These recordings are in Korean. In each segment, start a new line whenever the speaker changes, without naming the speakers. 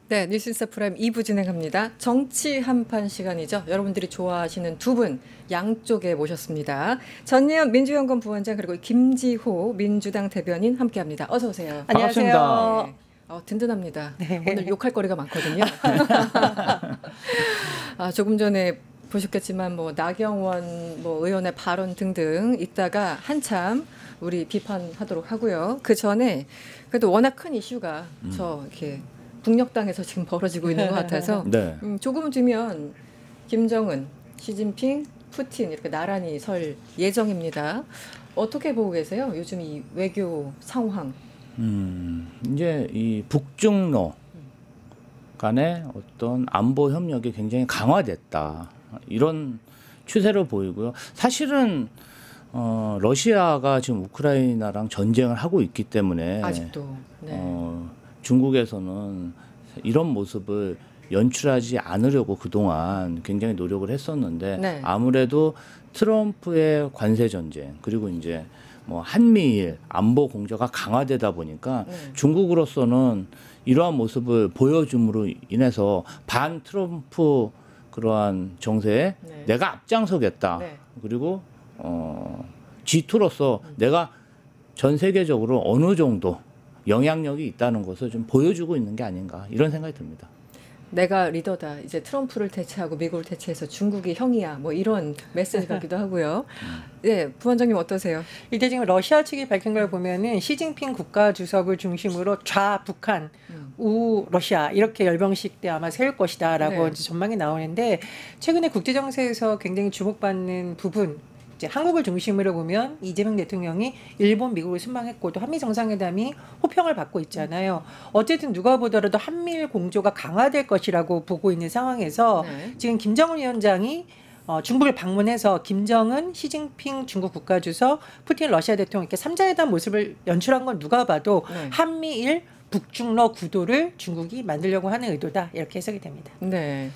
네, 뉴스인사 프라임 2부 진행합니다. 정치 한판 시간이죠. 여러분들이 좋아하시는 두 분 양쪽에 모셨습니다. 전예현 민주연구원 부원장 그리고 김지호 민주당 대변인 함께합니다. 어서 오세요.
안녕하세요.
네. 든든합니다.
네.
오늘 욕할 거리가 많거든요. 조금 전에 보셨겠지만 뭐 나경원 의원의 발언 등등 있다가 한참 우리 비판하도록 하고요. 그 전에 그래도 워낙 큰 이슈가 이렇게 북녘땅에서 지금 벌어지고 있는 것 같아서
네.
조금 뒤면 김정은, 시진핑, 푸틴 이렇게 나란히 설 예정입니다. 어떻게 보고 계세요? 요즘 이 외교 상황.
이제 이 북중러 간의 어떤 안보 협력이 굉장히 강화됐다. 이런 추세로 보이고요. 사실은 러시아가 지금 우크라이나랑 전쟁을 하고 있기 때문에
아직도
중국에서는 이런 모습을 연출하지 않으려고 그동안 굉장히 노력을 했었는데
네.
아무래도 트럼프의 관세 전쟁 그리고 이제 뭐 한미일 안보 공조가 강화되다 보니까 중국으로서는 이러한 모습을 보여줌으로 인해서 반 트럼프 그러한 정세에 내가 앞장서겠다. 그리고 G2로서 내가 전 세계적으로 어느 정도 영향력이 있다는 것을 좀 보여주고 있는 게 아닌가 이런 생각이 듭니다.
내가 리더다. 이제 트럼프를 대체하고 미국을 대체해서 중국이 형이야. 뭐 이런 메시지 같기도 하고요. 네, 부원장님 어떠세요?
이제 지금 러시아 측이 밝힌 걸 보면은 시진핑 국가주석을 중심으로 좌북한, 우 러시아 이렇게 열병식 때 아마 세울 것이다라고 이제 전망이 나오는데 최근에 국제 정세에서 굉장히 주목받는 부분. 이제 한국을 중심으로 보면 이재명 대통령이 일본, 미국을 순방했고 또 한미 정상회담이 호평을 받고 있잖아요. 어쨌든 누가 보더라도 한미일 공조가 강화될 것이라고 보고 있는 상황에서 지금 김정은 위원장이 중국을 방문해서 김정은, 시진핑 중국 국가주석, 푸틴 러시아 대통령 이렇게 3자회담 모습을 연출한 건 누가 봐도 한미일 북중러 구도를 중국이 만들려고 하는 의도다 이렇게 해석이 됩니다.
네.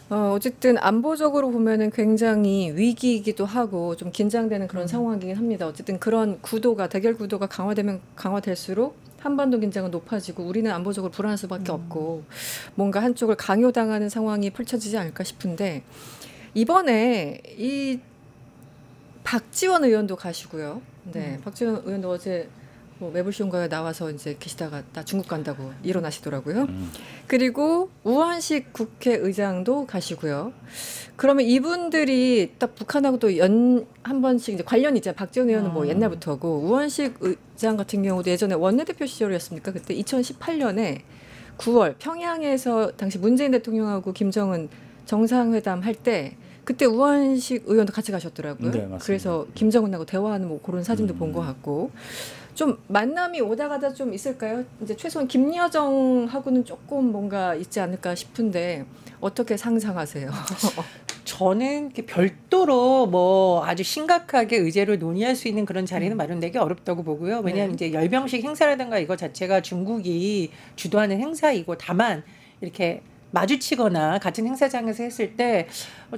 어쨌든 안보적으로 보면은 굉장히 위기이기도 하고 좀 긴장되는 그런 상황이긴 합니다. 어쨌든 그런 구도가 대결 구도가 강화되면 강화될수록 한반도 긴장은 높아지고 우리는 안보적으로 불안할 수밖에 없고 뭔가 한쪽을 강요당하는 상황이 펼쳐지지 않을까 싶은데 이번에 이 박지원 의원도 가시고요. 네, 박지원 의원도 어제 매불쇼인가에 나와서 이제 계시다가 나 중국 간다고 일어나시더라고요. 그리고 우한식 국회의장도 가시고요. 그러면 이분들이 딱 북한하고 또 한 번씩 이제 관련이 있잖아요. 박지원 의원은 뭐 옛날부터고 우한식 의장 같은 경우도 예전에 원내대표 시절이었습니까? 그때 2018년에 9월 평양에서 당시 문재인 대통령하고 김정은 정상회담 할 때 그때 우한식 의원도 같이 가셨더라고요.
네, 맞습니다.
그래서 김정은하고 대화하는 뭐 그런 사진도 본 것 같고 좀 만남이 오다 가다 좀 있을까요? 이제 최소한 김여정하고는 조금 뭔가 있지 않을까 싶은데 어떻게 상상하세요?
저는 별도로 뭐 아주 심각하게 의제로 논의할 수 있는 그런 자리는 마련되기 어렵다고 보고요. 왜냐하면 이제 열병식 행사라든가 이거 자체가 중국이 주도하는 행사이고 다만 이렇게 마주치거나 같은 행사장에서 했을 때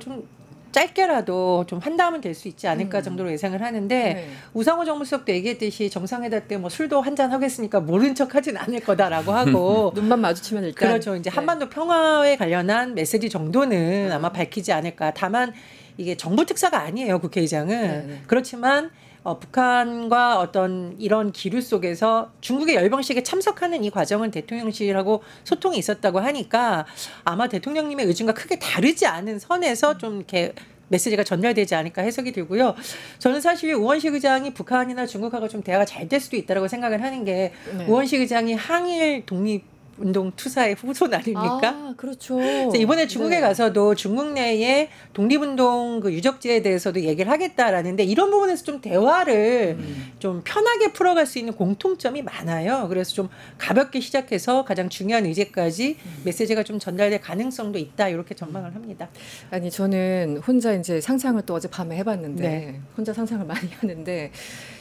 좀 짧게라도 좀 한담은 될 수 있지 않을까 정도로 예상을 하는데 우상호 정무수석도 얘기했듯이 정상회담 때 뭐 술도 한잔 하겠으니까 모른 척 하진 않을 거다라고 하고
눈만 마주치면 일단
그렇죠. 이제 한반도 평화에 관련한 메시지 정도는 아마 밝히지 않을까. 다만 이게 정부 특사가 아니에요, 국회의장은. 그렇지만 북한과 어떤 이런 기류 속에서 중국의 열병식에 참석하는 이 과정은 대통령실하고 소통이 있었다고 하니까 아마 대통령님의 의중과 크게 다르지 않은 선에서 좀 이렇게 메시지가 전달되지 않을까 해석이 들고요. 저는 사실 우원식 의장이 북한이나 중국하고 좀 대화가 잘 될 수도 있다고 생각을 하는 게 우원식 의장이 항일 독립 운동 투사의 후손 아닙니까?
아, 그렇죠.
이번에 중국에 가서도 중국 내에 독립운동 그 유적지에 대해서도 얘기를 하겠다라는데 이런 부분에서 좀 대화를 좀 편하게 풀어갈 수 있는 공통점이 많아요. 그래서 좀 가볍게 시작해서 가장 중요한 의제까지 메시지가 좀 전달될 가능성도 있다 이렇게 전망을 합니다.
아니 저는 혼자 이제 상상을 또 어젯밤에 해봤는데 혼자 상상을 많이 하는데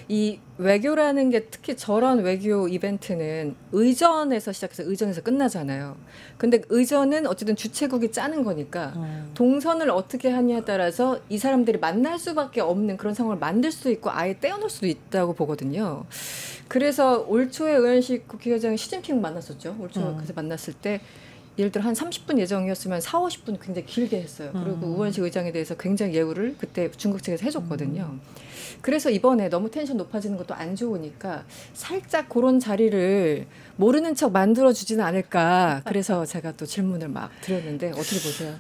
이 외교라는 게 특히 저런 외교 이벤트는 의전에서 시작해서 의전에서 끝나잖아요. 근데 의전은 어쨌든 주최국이 짜는 거니까 동선을 어떻게 하냐에 따라서 이 사람들이 만날 수밖에 없는 그런 상황을 만들 수도 있고 아예 떼어놓을 수도 있다고 보거든요. 그래서 올 초에 의원식 국회의장이 시진핑 만났었죠. 올 초에 그래서 만났을 때 예를 들어 한 30분 예정이었으면 4, 50분 굉장히 길게 했어요. 그리고 우원식 의장에 대해서 굉장히 예우를 그때 중국 측에서 해줬거든요. 그래서 이번에 너무 텐션 높아지는 것도 안 좋으니까 살짝 그런 자리를 모르는 척 만들어주지는 않을까. 그래서 제가 또 질문을 막 드렸는데 어떻게 보세요?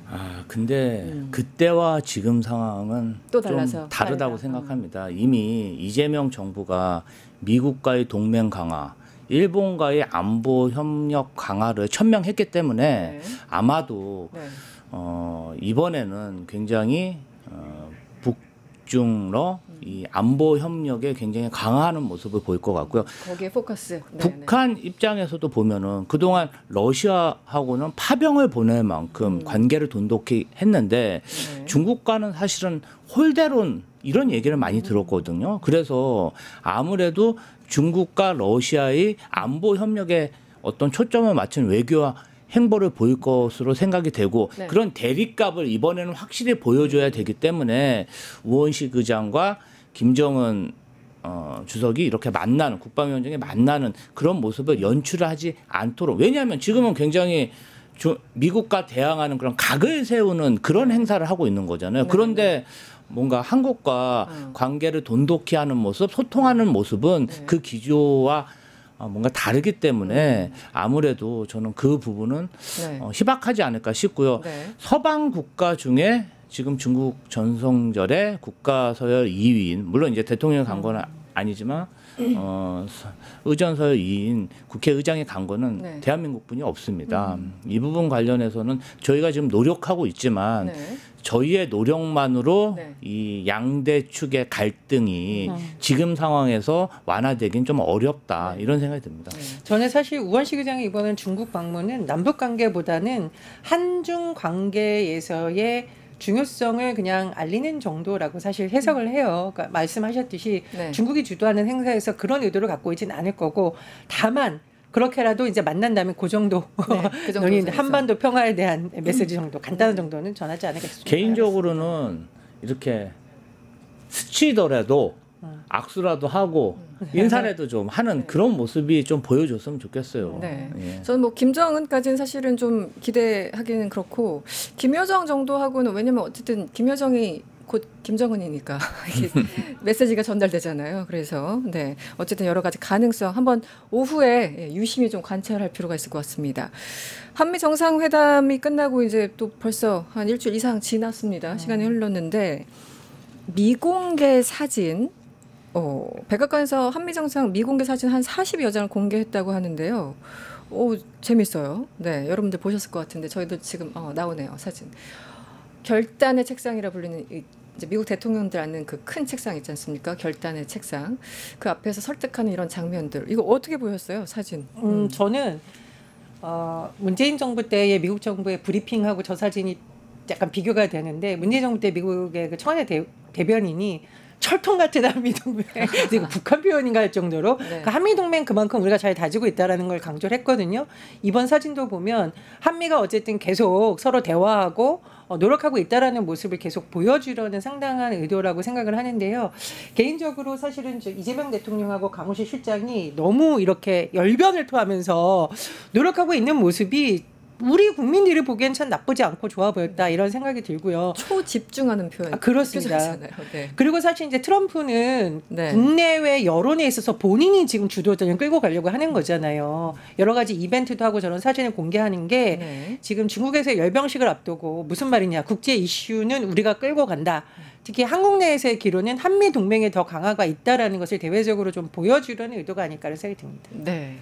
근데 그때와 지금 상황은
또
좀
달라서.
다르다고 생각합니다. 이미 이재명 정부가 미국과의 동맹 강화, 일본과의 안보 협력 강화를 천명했기 때문에
네.
아마도
네.
이번에는 굉장히 북중러 이 안보 협력에 굉장히 강화하는 모습을 보일 것 같고요.
거기에 포커스. 네,
북한 입장에서도 보면은 그동안 러시아하고는 파병을 보낼 만큼 관계를 돈독히 했는데
네.
중국과는 사실은 홀대론 이런 얘기를 많이 들었거든요. 그래서 아무래도 중국과 러시아의 안보 협력에 어떤 초점을 맞춘 외교와 행보를 보일 것으로 생각이 되고
네.
그런 대립값을 이번에는 확실히 보여줘야 되기 때문에 우원식 의장과 김정은 주석이 이렇게 만나는 국방위원장이 만나는 그런 모습을 연출하지 않도록 왜냐하면 지금은 굉장히 미국과 대항하는 그런 각을 세우는 그런 행사를 하고 있는 거잖아요. 그런데 뭔가 한국과 관계를 돈독히 하는 모습, 소통하는 모습은 그 기조와 뭔가 다르기 때문에 아무래도 저는 그 부분은
네.
희박하지 않을까 싶고요.
네.
서방 국가 중에 지금 중국 전성절의 국가서열 2위인 물론 이제 대통령이 간 건 아니지만 의전서열 2위인 국회의장이 간 거는
네.
대한민국뿐이 없습니다. 이 부분 관련해서는 저희가 지금 노력하고 있지만
네.
저희의 노력만으로
네.
이 양대 축의 갈등이 지금 상황에서 완화되긴 좀 어렵다 이런 생각이 듭니다.
저는 사실 우원식 의장의 이번엔 중국 방문은 남북 관계보다는 한중 관계에서의 중요성을 그냥 알리는 정도라고 사실 해석을 해요. 그러니까 말씀하셨듯이
네.
중국이 주도하는 행사에서 그런 의도를 갖고 있지는 않을 거고 다만 그렇게라도 이제 만난다면 그 정도
그 정도
논의
선에서.
한반도 평화에 대한 메시지 정도 간단한 정도는 전하지 않을까 싶습니다.
개인적으로는 이렇게 스치더라도 악수라도 하고 인사라도 좀 하는 그런 모습이 좀 보여줬으면 좋겠어요.
네.
예.
저는 뭐 김정은까지는 사실은 좀 기대하기는 그렇고 김여정 정도하고는 왜냐면 어쨌든 김여정이 곧 김정은이니까 이게 메시지가 전달되잖아요. 그래서 네 어쨌든 여러 가지 가능성 한번 오후에 유심히 좀 관찰할 필요가 있을 것 같습니다. 한미 정상회담이 끝나고 이제 또 벌써 한 일주일 이상 지났습니다. 시간이 흘렀는데 미공개 사진 백악관에서 한미 정상 미공개 사진 한 40여 장을 공개했다고 하는데요. 재밌어요. 네, 여러분들 보셨을 것 같은데 저희도 지금 나오네요 사진. 결단의 책상이라 불리는 이제 미국 대통령들 앉는 그 큰 책상 있지 않습니까? 결단의 책상. 그 앞에서 설득하는 이런 장면들. 이거 어떻게 보였어요 사진?
저는 문재인 정부 때의 미국 정부의 브리핑하고 저 사진이 약간 비교가 되는데 문재인 정부 때 미국의 그 청와대 대변인이 철통 같은 한미동맹 그리고 북한 표현인가 할 정도로
네.
그 한미동맹 그만큼 우리가 잘 다지고 있다라는 걸 강조를 했거든요. 이번 사진도 보면 한미가 어쨌든 계속 서로 대화하고 노력하고 있다라는 모습을 계속 보여주려는 상당한 의도라고 생각을 하는데요. 개인적으로 사실은 이재명 대통령하고 강훈식 실장이 너무 이렇게 열변을 토하면서 노력하고 있는 모습이 우리 국민들이 보기엔 참 나쁘지 않고 좋아 보였다 이런 생각이 들고요.
초집중하는 표현.
그렇습니다.
네.
그리고 사실 이제 트럼프는
네.
국내외 여론에 있어서 본인이 지금 주도권을 끌고 가려고 하는 거잖아요. 여러 가지 이벤트도 하고 저런 사진을 공개하는 게
네.
지금 중국에서 열병식을 앞두고 무슨 말이냐. 국제 이슈는 우리가 끌고 간다. 특히 한국 내에서의 기로는 한미 동맹에 더 강화가 있다라는 것을 대외적으로 좀 보여주려는 의도가 아닐까라는 생각이 듭니다.
네.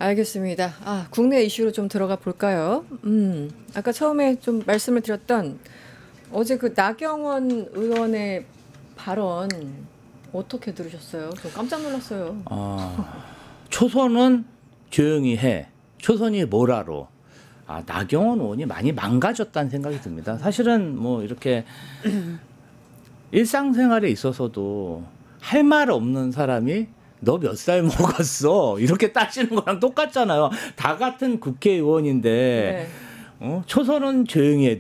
알겠습니다. 국내 이슈로 좀 들어가 볼까요? 아까 처음에 좀 말씀을 드렸던 어제 그 나경원 의원의 발언 어떻게 들으셨어요? 저 깜짝 놀랐어요.
초선은 조용히 해. 초선이 뭐라로. 나경원 의원이 많이 망가졌다는 생각이 듭니다. 사실은 뭐 이렇게 일상생활에 있어서도 할 말 없는 사람이 너 몇 살 먹었어? 이렇게 따지는 거랑 똑같잖아요. 다 같은 국회의원인데 초선은 조용히 해.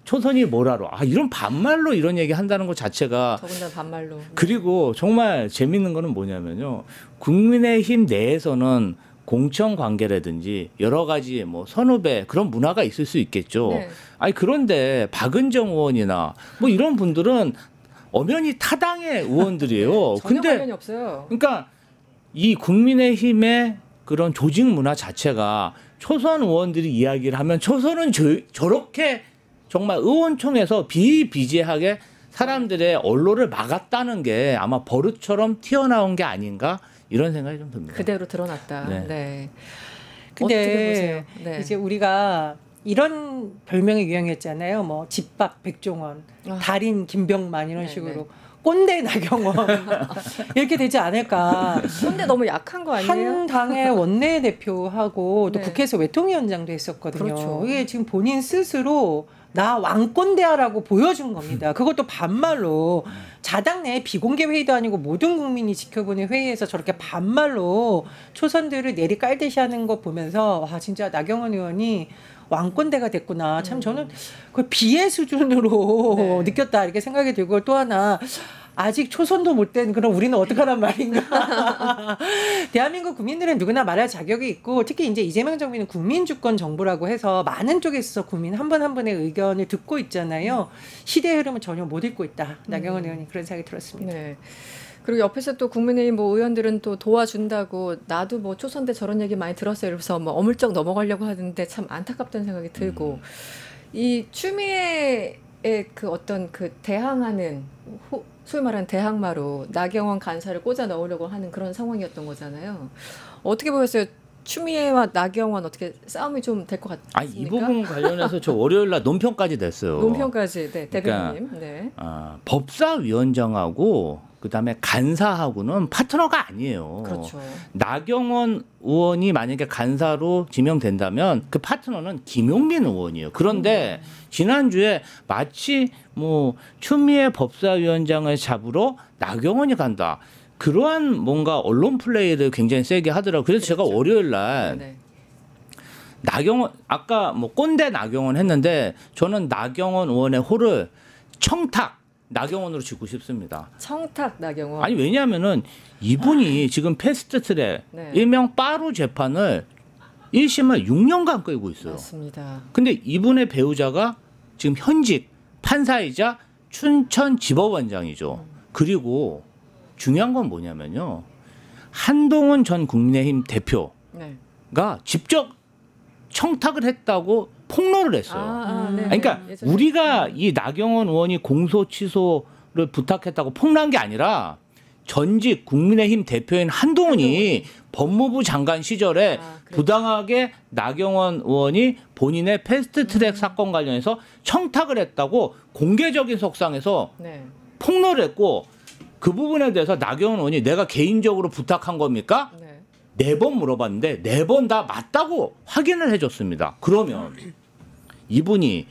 초선이 뭐라로. 이런 반말로 이런 얘기 한다는 것 자체가
더군다나 반말로.
그리고 정말 재밌는 거는 뭐냐면요. 국민의힘 내에서는 공천 관계라든지 여러 가지 뭐 선후배 그런 문화가 있을 수 있겠죠.
네.
아니 그런데 박은정 의원이나 뭐 이런 분들은 엄연히 타당의 의원들이에요.
전혀
근데
관련이 없어요.
그러니까 이 국민의힘의 그런 조직 문화 자체가 초선 의원들이 이야기를 하면 초선은 저렇게 정말 의원총회에서 비비재하게 사람들의 언론을 막았다는 게 아마 버릇처럼 튀어나온 게 아닌가 이런 생각이 좀 듭니다.
그대로 드러났다.
네.
네.
근데
어떻게 보세요? 네.
이제 우리가 이런 별명이 유행했잖아요. 뭐 집밥 백종원,
아.
달인 김병만 이런
네,
식으로
네.
꼰대 나경원 이렇게 되지 않을까.
근데 너무 약한 거 아니에요?
한 당의 원내대표하고 또
네.
국회에서 외통위원장도 했었거든요.
그렇죠.
이게 지금 본인 스스로 나 왕꼰대야라고 보여준 겁니다. 그것도 반말로 자당 내 비공개 회의도 아니고 모든 국민이 지켜보는 회의에서 저렇게 반말로 초선들을 내리 깔듯이 하는 거 보면서 와 진짜 나경원 의원이 왕꼰대가 됐구나. 참 저는 그 비애 수준으로
네.
느꼈다 이렇게 생각이 들고 또 하나 아직 초선도 못 된 그럼 우리는 어떡하란 말인가. 대한민국 국민들은 누구나 말할 자격이 있고 특히 이제 이재명 정부는 국민주권 정부라고 해서 많은 쪽에서 국민 한 분 한 분의 의견을 듣고 있잖아요. 시대의 흐름은 전혀 못 읽고 있다. 나경원 의원이 그런 생각이 들었습니다.
네. 그리고 옆에서 또 국민의힘 뭐 의원들은 또 도와준다고 나도 뭐 초선 때 저런 얘기 많이 들었어요. 이러면서 뭐 어물쩍 넘어가려고 하는데 참 안타깝다는 생각이 들고 이 추미애의 그 어떤 그 대항하는 소위 말하는 대항마로 나경원 간사를 꽂아 넣으려고 하는 그런 상황이었던 거잖아요. 어떻게 보셨어요? 추미애와 나경원 어떻게 싸움이 좀 될 것 같습니까?
아니 이 부분 관련해서 저 월요일 날 논평까지 냈어요.
논평까지, 네, 대변인님.
그러니까,
네.
법사위원장하고 그다음에 간사하고는 파트너가 아니에요.
그렇죠.
나경원 의원이 만약에 간사로 지명된다면 그 파트너는 김용민 의원이에요. 그런데 지난주에 마치 뭐 추미애 법사위원장을 잡으러 나경원이 간다. 그러한 뭔가 언론 플레이를 굉장히 세게 하더라고요. 그래서 제가 월요일 날
네.
나경원 아까 뭐 꼰대 나경원 했는데 저는 나경원 의원의 호를 청탁 나경원으로 짓고 싶습니다.
청탁 나경원.
아니 왜냐하면은 이분이 지금 패스트트랙
네.
일명 빠루 재판을 1심을 6년간 끌고 있어요.
맞습니다.
근데 이분의 배우자가 지금 현직 판사이자 춘천지법원장이죠. 그리고 중요한 건 뭐냐면요. 한동훈 전 국민의힘 대표가
네.
직접 청탁을 했다고 폭로를 했어요.
네.
그러니까
예전에.
우리가 이 나경원 의원이 공소 취소를 부탁했다고 폭로한 게 아니라 전직 국민의힘 대표인 한동훈이 법무부 장관 시절에
그렇죠.
부당하게 나경원 의원이 본인의 패스트트랙 사건 관련해서 청탁을 했다고 공개적인 석상에서
네.
폭로를 했고 그 부분에 대해서 나경원 의원이 내가 개인적으로 부탁한 겁니까?
네.
4번 물어봤는데 4번 다 맞다고 확인을 해줬습니다. 그러면 이분이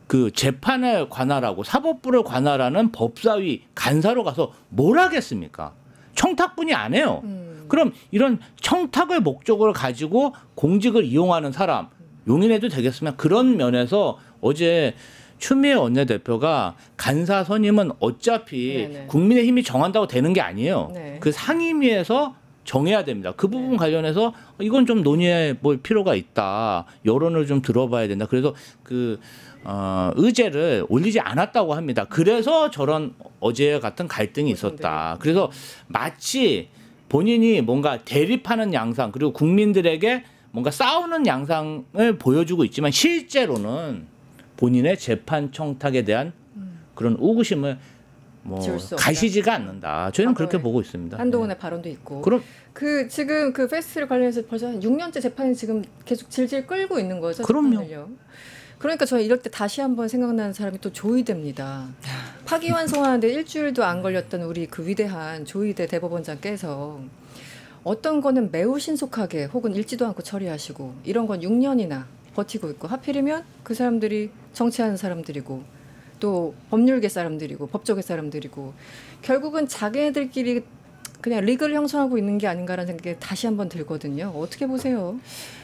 그 재판을 관할하고 사법부를 관할하는 법사위 간사로 가서 뭘 하겠습니까? 청탁뿐이 안 해요. 그럼 이런 청탁을 목적으로 가지고 공직을 이용하는 사람 용인해도 되겠으면 그런 면에서 어제 추미애 원내대표가 간사 선임은 어차피
네네.
국민의힘이 정한다고 되는 게 아니에요.
네.
그 상임위에서 정해야 됩니다. 그 부분 관련해서 이건 좀 논의해 볼 필요가 있다. 여론을 좀 들어봐야 된다. 그래서 그 의제를 올리지 않았다고 합니다. 그래서 저런 어제 같은 갈등이 있었다. 그래서 마치 본인이 뭔가 대립하는 양상 그리고 국민들에게 뭔가 싸우는 양상을 보여주고 있지만 실제로는 본인의 재판 청탁에 대한 그런 의구심을 뭐
지울 수 없다.
가시지가 않는다. 저희는 그렇게
과거에
보고 있습니다.
한동훈의 발언도 있고.
그럼
그 지금 그 페스티벌 관련해서 벌써 한 6년째 재판이 지금 계속 질질 끌고 있는 거죠.
그럼요.
재판을요. 그러니까 저 이럴 때 다시 한번 생각나는 사람이 또 조이대입니다. 파기환송하는데 일주일도 안 걸렸던 우리 그 위대한 조이대 대법원장께서 어떤 거는 매우 신속하게 혹은 읽지도 않고 처리하시고 이런 건 6년이나 버티고 있고 하필이면 그 사람들이 정치하는 사람들이고 또 법률계 사람들이고 법조계 사람들이고 결국은 자기네들끼리 그냥 리그를 형성하고 있는 게 아닌가라는 생각이 다시 한번 들거든요. 어떻게 보세요?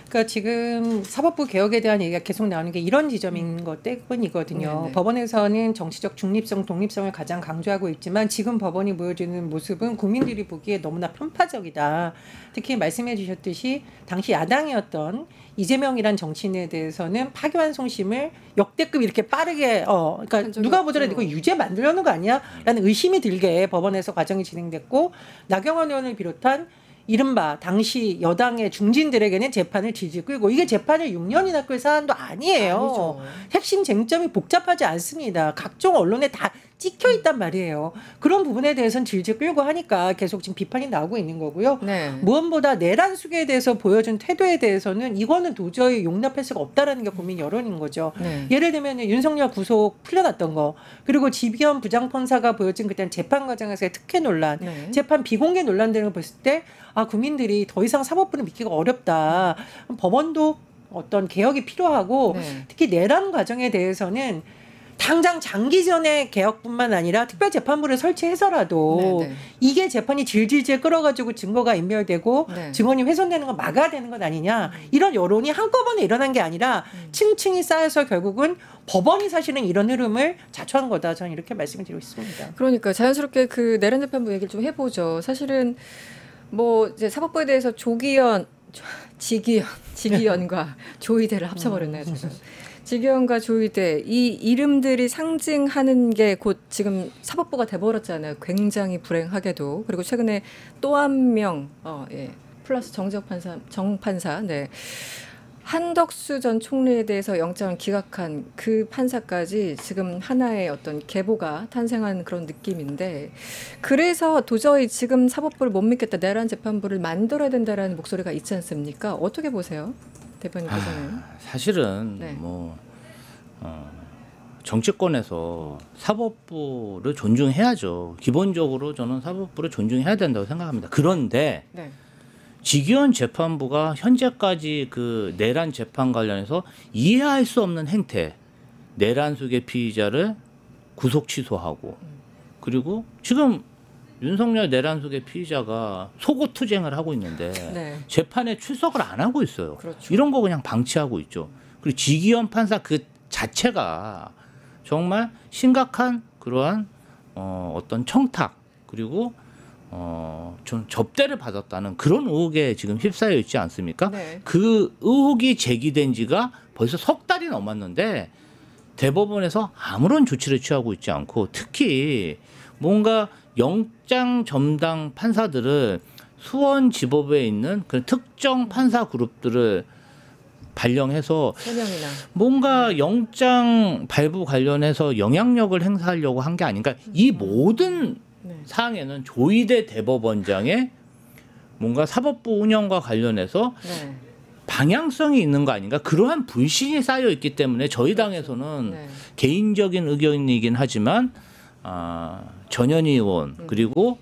그러니까 지금 사법부 개혁에 대한 얘기가 계속 나오는 게 이런 지점인 것 때문이거든요.
네네.
법원에서는 정치적 중립성, 독립성을 가장 강조하고 있지만 지금 법원이 보여주는 모습은 국민들이 보기에 너무나 편파적이다. 특히 말씀해 주셨듯이 당시 야당이었던 이재명이란 정치인에 대해서는 파기환송심을 역대급 이렇게 빠르게 그러니까
한 적이
누가 보더라도
없죠.
이거 유죄 만들려는 거 아니야? 라는 의심이 들게 법원에서 과정이 진행됐고 나경원 의원을 비롯한 이른바 당시 여당의 중진들에게는 재판을 질질 끌고 이게 재판을 6년이나 끌 사안도 아니에요.
아니죠.
핵심 쟁점이 복잡하지 않습니다. 각종 언론에 다 찍혀 있단 말이에요. 그런 부분에 대해서는 질질 끌고 하니까 계속 지금 비판이 나오고 있는 거고요.
네.
무엇보다 내란 수계에 대해서 보여준 태도에 대해서는 이거는 도저히 용납할 수가 없다라는 게 국민 여론인 거죠.
네.
예를 들면 윤석열 구속 풀려났던 거 그리고 지비현 부장판사가 보여준 그때 재판 과정에서의 특혜 논란
네.
재판 비공개 논란 등을 봤을 때 국민들이 더 이상 사법부를 믿기가 어렵다. 법원도 어떤 개혁이 필요하고
네.
특히 내란 과정에 대해서는 당장 장기전의 개혁뿐만 아니라 특별재판부를 설치해서라도
네, 네.
이게 재판이 질질질 끌어가지고 증거가 인멸되고
네.
증언이 훼손되는 거 막아야 되는 것 아니냐 이런 여론이 한꺼번에 일어난 게 아니라 층층이 쌓여서 결국은 법원이 사실은 이런 흐름을 자초한 거다. 저는 이렇게 말씀을 드리고 있습니다.
그러니까 자연스럽게 그 내란 재판부 얘기를 좀 해보죠. 사실은 뭐 이제 사법부에 대해서 지기현과 조이대를 합쳐버렸네요. 제가. 지기현과 조이대 이 이름들이 상징하는 게 곧 지금 사법부가 돼버렸잖아요. 굉장히 불행하게도. 그리고 최근에 또 한 명 플러스 정판사 네. 한덕수 전 총리에 대해서 영장을 기각한 그 판사까지 지금 하나의 어떤 계보가 탄생한 그런 느낌인데 그래서 도저히 지금 사법부를 못 믿겠다. 내란 재판부를 만들어야 된다라는 목소리가 있지 않습니까? 어떻게 보세요? 대표님께서는.
사실은
네.
정치권에서 사법부를 존중해야죠. 기본적으로 저는 사법부를 존중해야 된다고 생각합니다. 그런데
네.
지기현 재판부가 현재까지 그 내란 재판 관련해서 이해할 수 없는 행태, 내란 속의 피의자를 구속 취소하고 그리고 지금 윤석열 내란 속의 피의자가 속옷 투쟁을 하고 있는데
네.
재판에 출석을 안 하고 있어요.
그렇죠.
이런 거 그냥 방치하고 있죠. 그리고 지기현 판사 그 자체가 정말 심각한 그러한 어떤 청탁 그리고 좀 접대를 받았다는 그런 의혹에 지금 휩싸여 있지 않습니까?
네.
그 의혹이 제기된 지가 벌써 석 달이 넘었는데 대법원에서 아무런 조치를 취하고 있지 않고 특히 뭔가 영장 전담 판사들을 수원지법에 있는 그 특정 판사 그룹들을 발령해서
3명이나.
뭔가 영장 발부 관련해서 영향력을 행사하려고 한 게 아닌가. 이 모든
네.
사항에는 조이대 대법원장의 뭔가 사법부 운영과 관련해서
네.
방향성이 있는 거 아닌가. 그러한 불신이 쌓여 있기 때문에 저희 당에서는
네.
개인적인 의견이긴 하지만 전현희 의원 그리고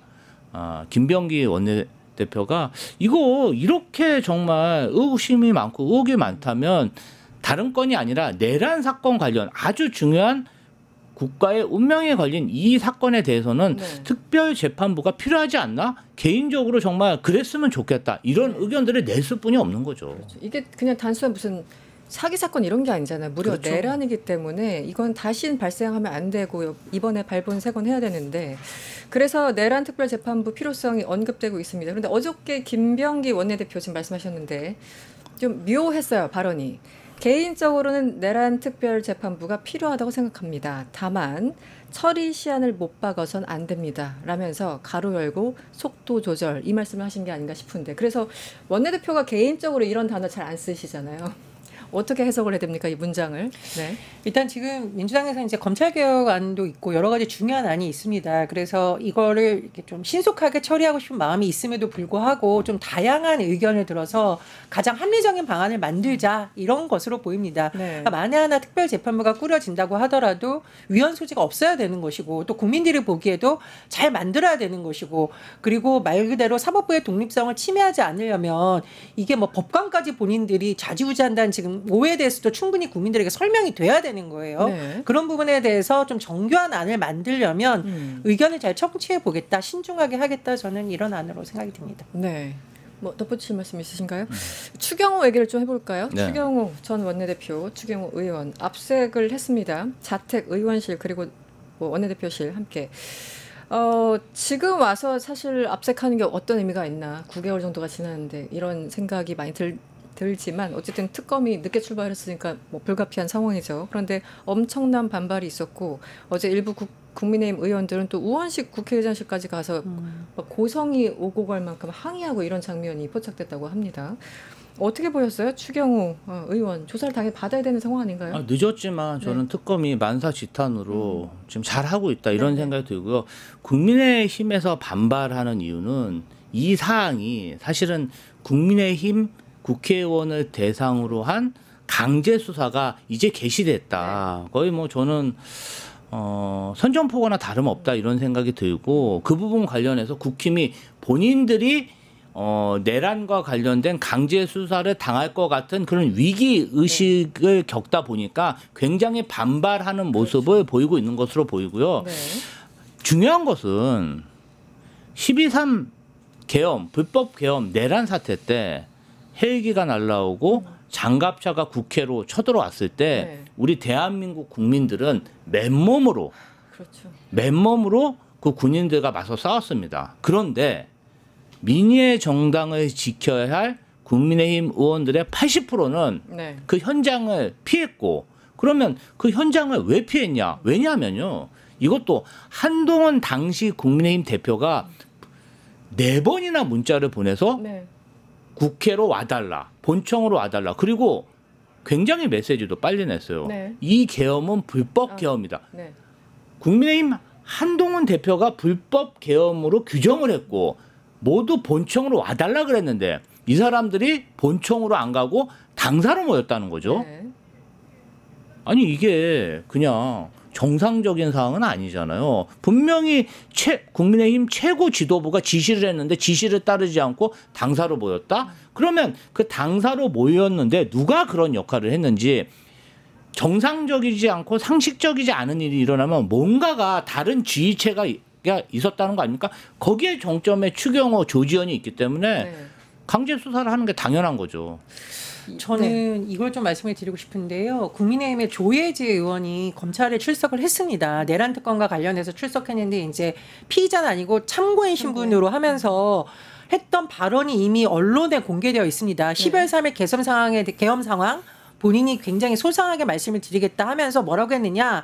김병기 원내대표가 이거 이렇게 정말 의구심이 많고 의혹이 많다면 다른 건이 아니라 내란 사건 관련 아주 중요한 국가의 운명에 걸린 이 사건에 대해서는
네.
특별재판부가 필요하지 않나? 개인적으로 정말 그랬으면 좋겠다. 이런 의견들을 냈을 뿐이 없는 거죠.
그렇죠. 이게 그냥 단순한 무슨 사기 사건 이런 게 아니잖아요. 무려
그렇죠.
내란이기 때문에 이건 다시는 발생하면 안 되고 이번에 발본 세 건 해야 되는데 그래서 내란 특별재판부 필요성이 언급되고 있습니다. 그런데 어저께 김병기 원내대표 지금 말씀하셨는데 좀 묘했어요. 발언이. 개인적으로는 내란 특별재판부가 필요하다고 생각합니다. 다만 처리 시한을 못 박아선 안 됩니다. 라면서 가로 열고 속도 조절 이 말씀을 하신 게 아닌가 싶은데 그래서 원내대표가 개인적으로 이런 단어 잘 안 쓰시잖아요. 어떻게 해석을 해야 됩니까 이 문장을? 네.
일단 지금 민주당에서 이제 검찰개혁안도 있고 여러 가지 중요한 안이 있습니다. 그래서 이거를 이렇게 좀 신속하게 처리하고 싶은 마음이 있음에도 불구하고 좀 다양한 의견을 들어서 가장 합리적인 방안을 만들자 이런 것으로 보입니다.
네.
그러니까 만에 하나 특별재판부가 꾸려진다고 하더라도 위헌 소지가 없어야 되는 것이고 또 국민들이 보기에도 잘 만들어야 되는 것이고 그리고 말 그대로 사법부의 독립성을 침해하지 않으려면 이게 뭐 법관까지 본인들이 좌지우지한다는 지금 오해에 대해서도 충분히 국민들에게 설명이 돼야 되는 거예요.
네.
그런 부분에 대해서 좀 정교한 안을 만들려면 의견을 잘 청취해 보겠다, 신중하게 하겠다 저는 이런 안으로 생각이 듭니다.
네. 뭐 덧붙일 말씀 있으신가요? 추경호 얘기를 좀 해볼까요?
네.
추경호 전 원내대표, 추경호 의원 압색을 했습니다. 자택, 의원실 그리고 뭐 원내대표실 함께. 지금 와서 사실 압색하는 게 어떤 의미가 있나? 9개월 정도가 지났는데 이런 생각이 많이 들지만 어쨌든 특검이 늦게 출발했으니까 뭐 불가피한 상황이죠. 그런데 엄청난 반발이 있었고 어제 일부 국민의힘 의원들은 또 우원식 국회의장실까지 가서 막 고성이 오고 갈 만큼 항의하고 이런 장면이 포착됐다고 합니다. 어떻게 보셨어요? 추경호 의원 조사를 당연히 받아야 되는 상황 아닌가요?
늦었지만 저는 특검이 만사지탄으로 지금 잘하고 있다 이런
네.
생각이 들고요. 국민의힘에서 반발하는 이유는 이 사항이 사실은 국민의힘 국회의원을 대상으로 한 강제 수사가 이제 개시됐다. 거의 뭐 저는 선전포고나 다름없다 이런 생각이 들고 그 부분 관련해서 국힘이 본인들이 내란과 관련된 강제 수사를 당할 것 같은 그런 위기 의식을 겪다 보니까 굉장히 반발하는 모습을 보이고 있는 것으로 보이고요.
네.
중요한 것은 12.3 계엄, 불법 계엄 내란 사태 때 헬기가 날라오고 장갑차가 국회로 쳐들어왔을 때
네.
우리 대한민국 국민들은 맨몸으로
그렇죠.
그 군인들과 맞서 싸웠습니다. 그런데 민의의 정당을 지켜야 할 국민의힘 의원들의 80%는
네.
그 현장을 피했고 그러면 그 현장을 왜 피했냐? 왜냐하면요. 이것도 한동훈 당시 국민의힘 대표가 4번이나 문자를 보내서
네.
국회로 와달라, 본청으로 와달라. 그리고 굉장히 메시지도 빨리 냈어요.
네.
이 계엄은 불법 계엄이다.
네.
국민의힘 한동훈 대표가 불법 계엄으로 규정을 했고 모두 본청으로 와달라 그랬는데 이 사람들이 본청으로 안 가고 당사로 모였다는 거죠.
네.
아니 이게 그냥 정상적인 상황은 아니잖아요. 분명히 국민의힘 최고 지도부가 지시를 했는데 지시를 따르지 않고 당사로 모였다? 그러면 그 당사로 모였는데 누가 그런 역할을 했는지 정상적이지 않고 상식적이지 않은 일이 일어나면 뭔가가 다른 지휘체가 있었다는 거 아닙니까? 거기에 정점에 추경호, 조지현이 있기 때문에
네.
강제 수사를 하는 게 당연한 거죠.
저는 이걸 좀 말씀을 드리고 싶은데요. 국민의힘의 조혜지 의원이 검찰에 출석을 했습니다. 내란 특검과 관련해서 출석했는데 이제 피의자는 아니고 참고인 신분으로 하면서 했던 발언이 이미 언론에 공개되어 있습니다. 12월 3일 계엄 상황 본인이 굉장히 소상하게 말씀을 드리겠다 하면서 뭐라고 했느냐.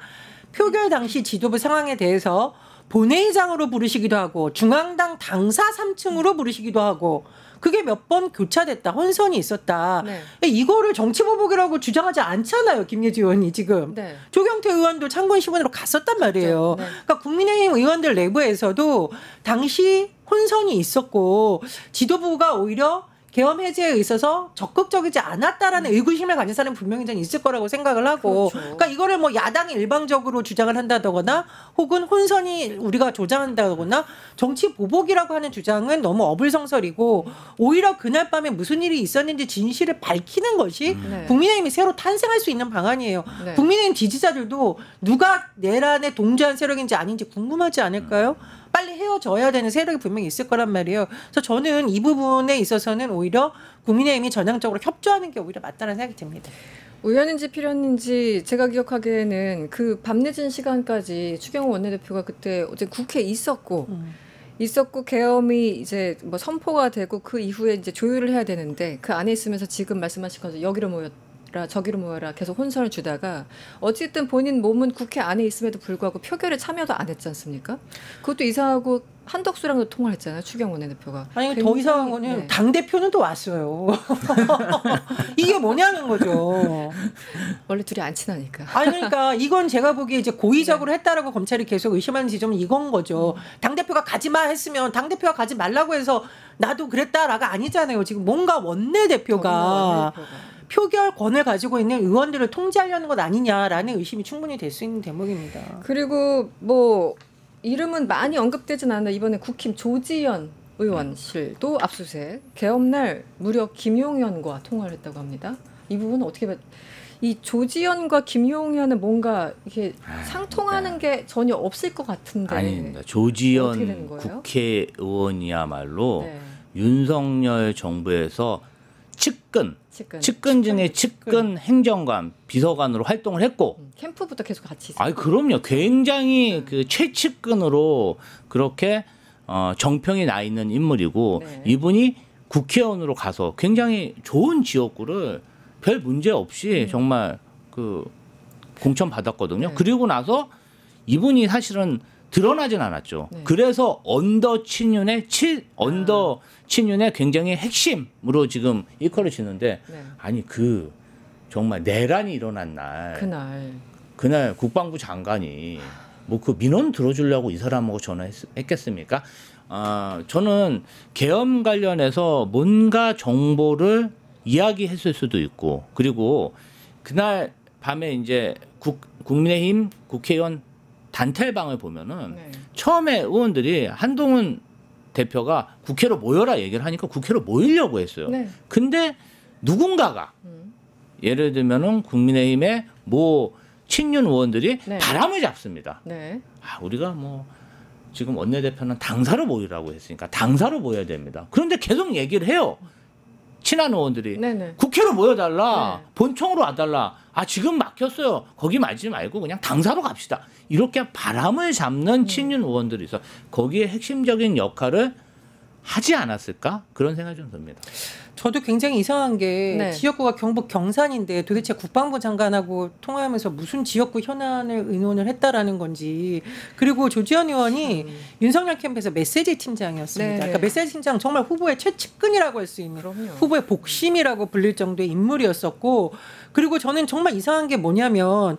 표결 당시 지도부 상황에 대해서 본회의장으로 부르시기도 하고 중앙당 당사 3층으로 부르시기도 하고 그게 몇 번 교차됐다. 혼선이 있었다.
네.
이거를 정치보복이라고 주장하지 않잖아요. 김예지 의원이 지금.
네.
조경태 의원도 참고인 신분으로 갔었단 말이에요.
네.
그러니까 국민의힘 의원들 내부에서도 당시 혼선이 있었고 지도부가 오히려 계엄 해제에 있어서 적극적이지 않았다라는 의구심을 가진 사람이 분명히 저는 있을 거라고 생각을 하고
그렇죠.
그러니까 이거를 뭐 야당이 일방적으로 주장을 한다거나 혹은 혼선이 우리가 조장한다거나 정치 보복이라고 하는 주장은 너무 어불성설이고 오히려 그날 밤에 무슨 일이 있었는지 진실을 밝히는 것이
네.
국민의힘이 새로 탄생할 수 있는 방안이에요.
네.
국민의힘 지지자들도 누가 내란에 동조한 세력인지 아닌지 궁금하지 않을까요? 빨리 헤어져야 되는 세력이 분명히 있을 거란 말이에요. 그래서 저는 이 부분에 있어서는 오히려 국민의힘이 전향적으로 협조하는 게 오히려 맞다는 생각이 듭니다.
우연인지 필연인지 제가 기억하기에는 그 밤늦은 시간까지 추경호 원내대표가 그때 어제 국회에 있었고 계엄이 이제 뭐 선포가 되고 그 이후에 이제 조율을 해야 되는데 그 안에 있으면서 지금 말씀하신 것처럼 여기로 모였다. 저기로 모여라 계속 혼선을 주다가 어쨌든 본인 몸은 국회 안에 있음에도 불구하고 표결에 참여도 안 했지 않습니까? 그것도 이상하고 한덕수랑도 통화를 했잖아요. 추경호 원내대표가.
아니 더 이상한 거는
네.
당대표는 또 왔어요. 이게 뭐냐는 거죠.
원래 둘이 안 친하니까.
아니 그러니까 이건 제가 보기에 이제 고의적으로 했다라고 검찰이 계속 의심하는 지점은 이건 거죠. 당대표가 가지 마 했으면 당대표가 가지 말라고 해서 나도 그랬다라가 아니잖아요. 지금 뭔가 원내대표가 표결권을 가지고 있는 의원들을 통제하려는 것 아니냐라는 의심이 충분히 될 수 있는 대목입니다.
그리고 뭐 이름은 많이 언급되진 않았나 이번에 국힘 조지현 의원실도 압수수색. 계엄날 무려 김용현과 통화를 했다고 합니다. 이 부분은 어떻게 봐? 이 조지현과 김용현은 뭔가 이렇게 상통하는 게 전혀 없을 것 같은데.
아닙니다.
어떻게 되는
조지현
거예요?
국회의원이야말로
네.
윤석열 정부에서 측근 중에 측근 행정관, 비서관으로 활동을 했고
캠프부터 계속 같이 있어요.
아니 그럼요. 굉장히 그 최측근으로 그렇게 정평이 나 있는 인물이고
네.
이분이 국회의원으로 가서 굉장히 좋은 지역구를 별 문제 없이 정말 그 공천 받았거든요.
네.
그리고 나서 이분이 사실은 드러나진 않았죠.
네.
그래서 언더 친윤의 굉장히 핵심으로 지금 일컬어지는데
네.
아니 그 정말 내란이 일어난 날 그날 국방부 장관이 뭐 그 민원 들어주려고 이 사람하고 전화했겠습니까? 저는 계엄 관련해서 뭔가 정보를 이야기했을 수도 있고 그리고 그날 밤에 이제 국민의힘 국회의원 단텔방을 보면은
네.
처음에 의원들이 한동훈 대표가 국회로 모여라 얘기를 하니까 국회로 모이려고 했어요.
네.
근데 누군가가 예를 들면은 국민의힘의 뭐 친윤 의원들이
네.
바람을 잡습니다.
네.
우리가 뭐 지금 원내대표는 당사로 모이라고 했으니까 당사로 모여야 됩니다. 그런데 계속 얘기를 해요. 친한 의원들이
네네.
국회로 모여달라.
네.
본청으로 와달라. 지금 막혔어요. 거기 말지 말고 그냥 당사로 갑시다. 이렇게 바람을 잡는 친윤 의원들이 있어. 거기에 핵심적인 역할을 하지 않았을까? 그런 생각이 좀 듭니다.
저도 굉장히 이상한 게
네.
지역구가 경북 경산인데 도대체 국방부 장관하고 통화하면서 무슨 지역구 현안을 의논을 했다라는 건지 그리고 조지현 의원이 윤석열 캠프에서 메시지 팀장이었습니다.
네.
그러니까 메시지 팀장 정말 후보의 최측근이라고 할 수 있는
그럼요.
후보의 복심이라고 불릴 정도의 인물이었었고 그리고 저는 정말 이상한 게 뭐냐면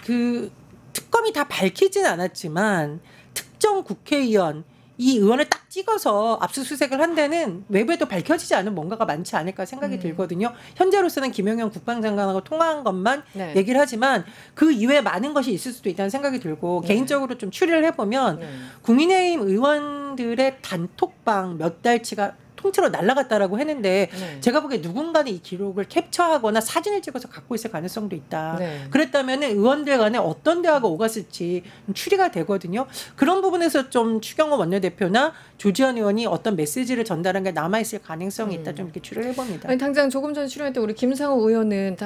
그 특검이 다 밝히진 않았지만 특정 국회의원 이 의원을 딱 찍어서 압수수색을 한 데는 외부에도 밝혀지지 않은 뭔가가 많지 않을까 생각이 들거든요. 현재로서는 김용현 국방장관하고 통화한 것만
네.
얘기를 하지만 그 이외에 많은 것이 있을 수도 있다는 생각이 들고
네.
개인적으로 좀 추리를 해보면
네.
국민의힘 의원들의 단톡방 몇 달치가 통째로 날아갔다라고 했는데
네.
제가 보기에 누군가는 이 기록을 캡처하거나 사진을 찍어서 갖고 있을 가능성도 있다.
네.
그랬다면 의원들 간에 어떤 대화가 오갔을지 추리가 되거든요. 그런 부분에서 좀 추경호 원내대표나 조지현 의원이 어떤 메시지를 전달한 게 남아있을 가능성이 있다. 좀 이렇게 추리를 해봅니다.
아니, 당장 조금 전에 출연할 때 우리 김상호 의원은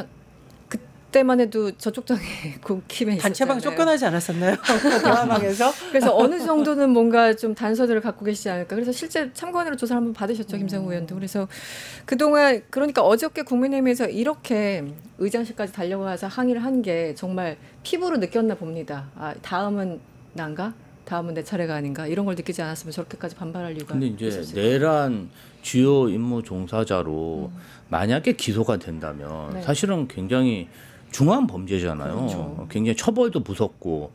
그때만 해도 저쪽 장에 국힘에
단체방
있었잖아요.
쫓겨나지 않았었나요? 대화방에서?
그래서 어느 정도는 뭔가 좀 단서들을 갖고 계시지 않을까. 그래서 실제 참고인으로 조사를 한번 받으셨죠. 김상호 의원도. 그래서 그동안 그러니까 어저께 국민의힘에서 이렇게 의장실까지 달려가서 항의를 한 게 정말 피부로 느꼈나 봅니다. 다음은 난가? 다음은 내 차례가 아닌가? 이런 걸 느끼지 않았으면 저렇게까지 반발할 이유가
근데 이제
있었을
내란 주요 임무 종사자로 만약에 기소가 된다면
네.
사실은 굉장히 중한 범죄잖아요.
그렇죠.
굉장히 처벌도 무섭고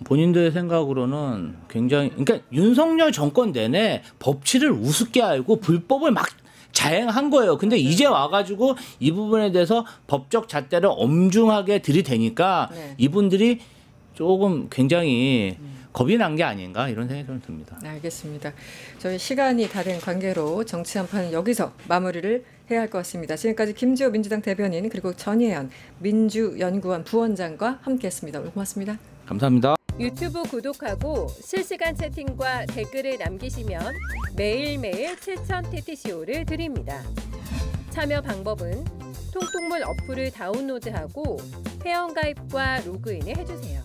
본인들의 생각으로는 굉장히 그러니까 윤석열 정권 내내 법치를 우습게 알고 불법을 막 자행한 거예요. 근데 이제 와가지고 이 부분에 대해서 법적 잣대를 엄중하게 들이대니까
네.
이분들이 조금 굉장히 겁이 난 게 아닌가 이런 생각이 좀 듭니다.
네, 알겠습니다. 저희 시간이 다 된 관계로 정치 한판은 여기서 마무리를 해야 할 것 같습니다. 지금까지 김지호 민주당 대변인 그리고 전예현 민주연구원 부원장과 함께했습니다. 오늘 고맙습니다.
감사합니다.
유튜브 구독하고 실시간 채팅과 댓글을 남기시면 매일매일 7,000TTCO를 드립니다. 참여 방법은 통통물 어플을 다운로드하고 회원가입과 로그인을 해주세요.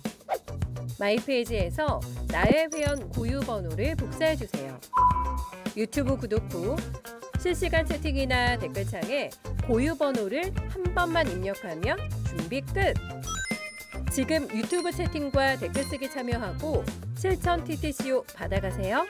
마이페이지에서 나의 회원 고유 번호를 복사해주세요. 유튜브 구독 후 실시간 채팅이나 댓글창에 고유 번호를 한 번만 입력하면 준비 끝! 지금 유튜브 채팅과 댓글 쓰기 참여하고 7,000TTCO 받아가세요.